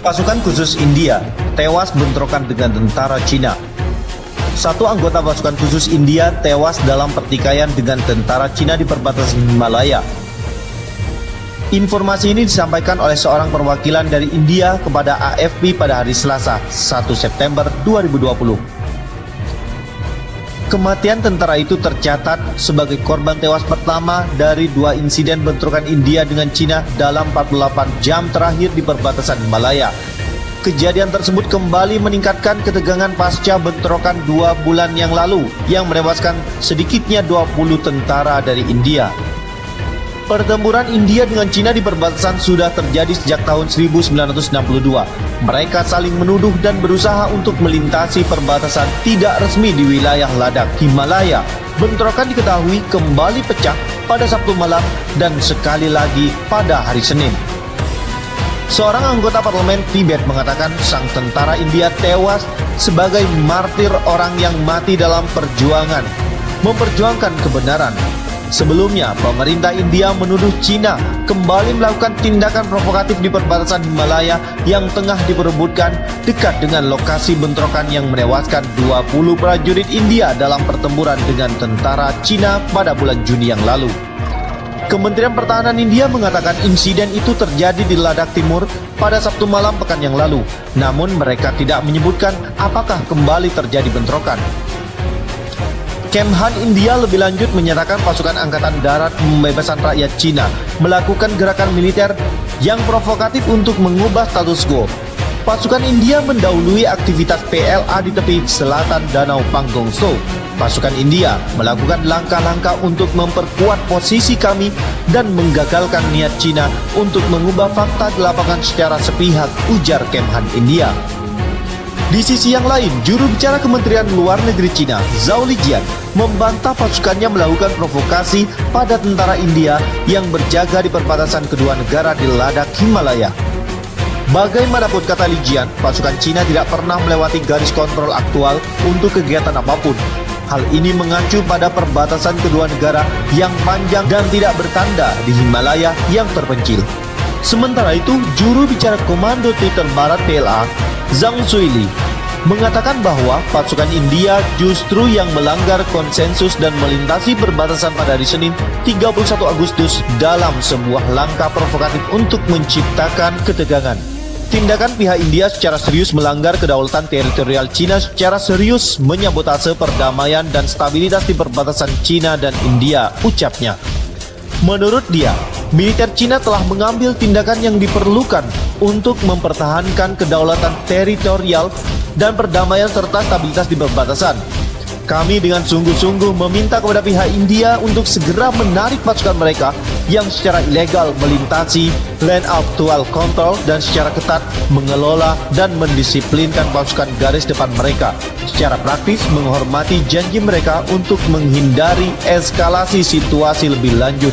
Pasukan khusus India tewas bentrokan dengan tentara Cina. Satu anggota pasukan khusus India tewas dalam pertikaian dengan tentara Cina di perbatasan Himalaya. Informasi ini disampaikan oleh seorang perwakilan dari India kepada AFP pada hari Selasa, 1 September 2020. Kematian tentara itu tercatat sebagai korban tewas pertama dari 2 insiden bentrokan India dengan Cina dalam 48 jam terakhir di perbatasan Himalaya. Kejadian tersebut kembali meningkatkan ketegangan pasca bentrokan 2 bulan yang lalu yang menewaskan sedikitnya 20 tentara dari India. Pertempuran India dengan Cina di perbatasan sudah terjadi sejak tahun 1962. Mereka saling menuduh dan berusaha untuk melintasi perbatasan tidak resmi di wilayah Ladakh, Himalaya. Bentrokan diketahui kembali pecah pada Sabtu malam dan sekali lagi pada hari Senin. Seorang anggota parlemen Tibet mengatakan sang tentara India tewas sebagai martir orang yang mati dalam perjuangan memperjuangkan kebenaran. Sebelumnya, pemerintah India menuduh Cina kembali melakukan tindakan provokatif di perbatasan Himalaya yang tengah diperebutkan dekat dengan lokasi bentrokan yang menewaskan 20 prajurit India dalam pertempuran dengan tentara Cina pada bulan Juni yang lalu. Kementerian Pertahanan India mengatakan insiden itu terjadi di Ladakh Timur pada Sabtu malam pekan yang lalu. Namun mereka tidak menyebutkan apakah kembali terjadi bentrokan. Kemhan India lebih lanjut menyatakan pasukan Angkatan Darat Pembebasan Rakyat Cina melakukan gerakan militer yang provokatif untuk mengubah status quo. Pasukan India mendahului aktivitas PLA di tepi selatan Danau Panggongso. Pasukan India melakukan langkah-langkah untuk memperkuat posisi kami dan menggagalkan niat Cina untuk mengubah fakta di lapangan secara sepihak, ujar Kemhan India. Di sisi yang lain, juru bicara Kementerian Luar Negeri Cina, Zhao Lijian, membantah pasukannya melakukan provokasi pada tentara India yang berjaga di perbatasan kedua negara di Ladakh, Himalaya. Bagaimanapun kata Lijian, pasukan Cina tidak pernah melewati garis kontrol aktual untuk kegiatan apapun. Hal ini mengacu pada perbatasan kedua negara yang panjang dan tidak bertanda di Himalaya yang terpencil. Sementara itu, juru bicara Komando Teater Barat PLA, Zhang Suili, mengatakan bahwa pasukan India justru yang melanggar konsensus dan melintasi perbatasan pada hari Senin 31 Agustus dalam sebuah langkah provokatif untuk menciptakan ketegangan. Tindakan pihak India secara serius melanggar kedaulatan teritorial Cina secara serius menyabotase perdamaian dan stabilitas di perbatasan Cina dan India, ucapnya. Menurut dia, militer Cina telah mengambil tindakan yang diperlukan untuk mempertahankan kedaulatan teritorial dan perdamaian serta stabilitas di perbatasan. Kami dengan sungguh-sungguh meminta kepada pihak India untuk segera menarik pasukan mereka yang secara ilegal melintasi land actual control dan secara ketat mengelola dan mendisiplinkan pasukan garis depan mereka. Secara praktis menghormati janji mereka untuk menghindari eskalasi situasi lebih lanjut.